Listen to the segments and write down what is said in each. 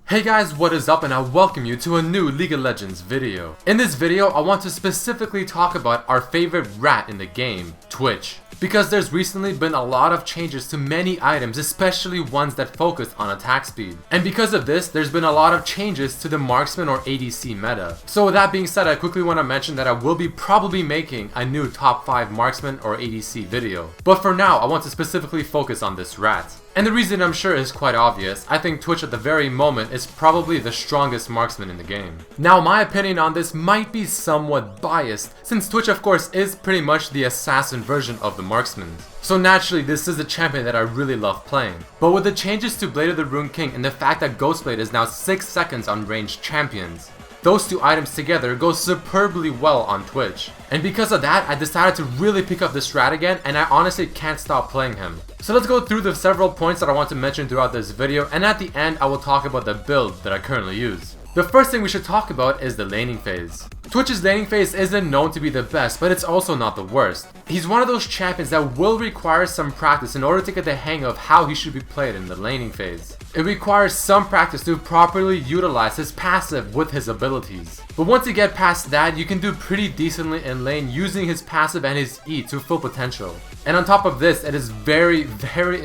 Hey guys, what is up, and I welcome you to a new League of Legends video. In this video, I want to specifically talk about our favorite rat in the game, Twitch. Because there's recently been a lot of changes to many items, especially ones that focus on attack speed. And because of this, there's been a lot of changes to the Marksman or ADC meta. So with that being said, I quickly want to mention that I will be probably making a new top 5 Marksman or ADC video. But for now, I want to specifically focus on this rat. And the reason I'm sure is quite obvious. I think Twitch at the very moment is probably the strongest marksman in the game. Now, my opinion on this might be somewhat biased, since Twitch of course is pretty much the assassin version of the marksman. So naturally, this is a champion that I really love playing. But with the changes to Blade of the Rune King and the fact that Ghostblade is now 6 seconds on ranged champions, those two items together go superbly well on Twitch. And because of that, I decided to really pick up this rat again, and I honestly can't stop playing him. So let's go through the several points that I want to mention throughout this video, and at the end I will talk about the build that I currently use. The first thing we should talk about is the laning phase. Twitch's laning phase isn't known to be the best, but it's also not the worst. He's one of those champions that will require some practice in order to get the hang of how he should be played in the laning phase. It requires some practice to properly utilize his passive with his abilities. But once you get past that, you can do pretty decently in lane using his passive and his E to full potential. And on top of this, it is very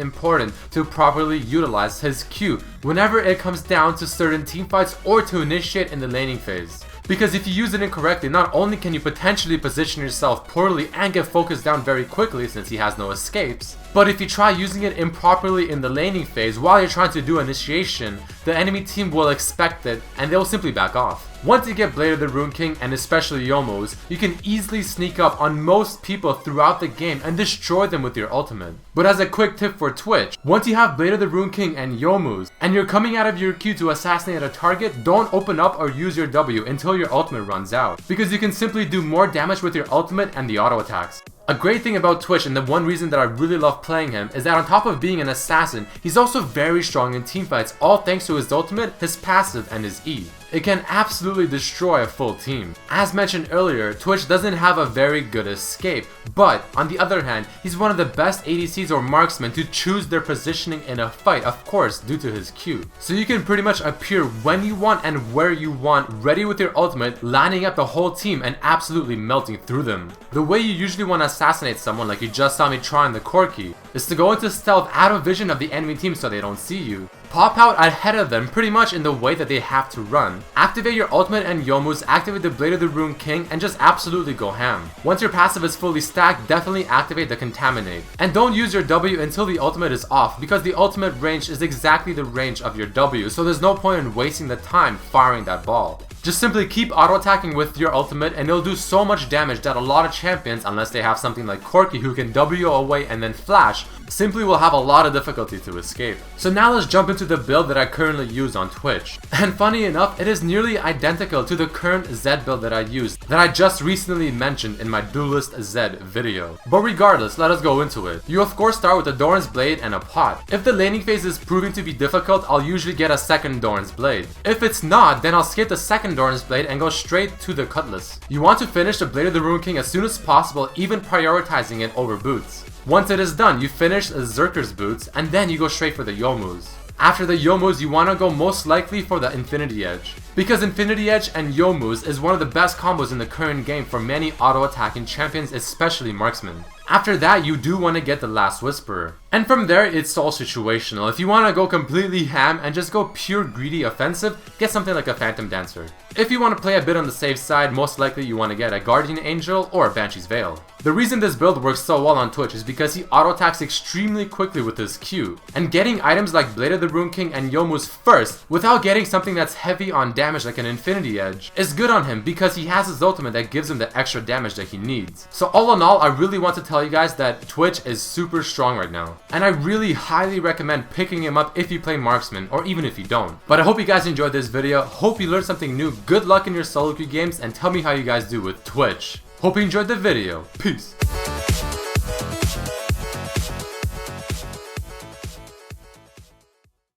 important to properly utilize his Q whenever it comes down to certain teamfights or to initiate in the laning phase. Because if you use it incorrectly, not only can you potentially position yourself poorly and get focused down very quickly since he has no escapes, but if you try using it improperly in the laning phase while you're trying to do initiation, the enemy team will expect it and they'll simply back off. Once you get Blade of the Rune King and especially Youmuu's, you can easily sneak up on most people throughout the game and destroy them with your ultimate. But as a quick tip for Twitch, once you have Blade of the Rune King and Youmuu's, and you're coming out of your Q to assassinate a target, don't open up or use your W until your ultimate runs out, because you can simply do more damage with your ultimate and the auto attacks. A great thing about Twitch, and the one reason that I really love playing him, is that on top of being an assassin, he's also very strong in teamfights, all thanks to his ultimate, his passive, and his E. It can absolutely destroy a full team. As mentioned earlier, Twitch doesn't have a very good escape, but on the other hand, he's one of the best ADCs or marksmen to choose their positioning in a fight, of course due to his Q. So you can pretty much appear when you want and where you want, ready with your ultimate, lining up the whole team and absolutely melting through them. The way you usually want to assassinate someone, like you just saw me trying the Corki, is to go into stealth out of vision of the enemy team so they don't see you. Pop out ahead of them pretty much in the way that they have to run. Activate your ultimate and Youmuu's, activate the Blade of the Rune King, and just absolutely go ham. Once your passive is fully stacked, definitely activate the Contaminate. And don't use your W until the ultimate is off, because the ultimate range is exactly the range of your W, so there's no point in wasting the time firing that ball. Just simply keep auto-attacking with your ultimate and it'll do so much damage that a lot of champions, unless they have something like Corki who can W away and then flash, simply will have a lot of difficulty to escape. So now let's jump into the build that I currently use on Twitch. And funny enough, it is nearly identical to the current Zed build that I used, that I just recently mentioned in my Duelist Zed video. But regardless, let us go into it. You of course start with a Doran's Blade and a pot. If the laning phase is proving to be difficult, I'll usually get a second Doran's Blade. If it's not, then I'll skip the second Doran's Blade and go straight to the Cutlass. You want to finish the Blade of the Rune King as soon as possible, even prioritizing it over boots. Once it is done, you finish Zerker's boots and then you go straight for the Youmuu's. After the Youmuu's, you want to go most likely for the Infinity Edge, because Infinity Edge and Youmuu's is one of the best combos in the current game for many auto-attacking champions, especially marksmen. After that, you do want to get the Last Whisperer. And from there, it's all situational. If you want to go completely ham and just go pure greedy offensive, get something like a Phantom Dancer. If you want to play a bit on the safe side, most likely you want to get a Guardian Angel or a Banshee's Veil. The reason this build works so well on Twitch is because he auto-attacks extremely quickly with his Q. And getting items like Blade of the Rune King and Youmuu's first, without getting something that's heavy on damage like an Infinity Edge, is good on him because he has his ultimate that gives him the extra damage that he needs. So all in all, I really want to tell you guys that Twitch is super strong right now. And I really highly recommend picking him up if you play Marksman, or even if you don't. But I hope you guys enjoyed this video, hope you learned something new, good luck in your solo queue games, and tell me how you guys do with Twitch. Hope you enjoyed the video, peace!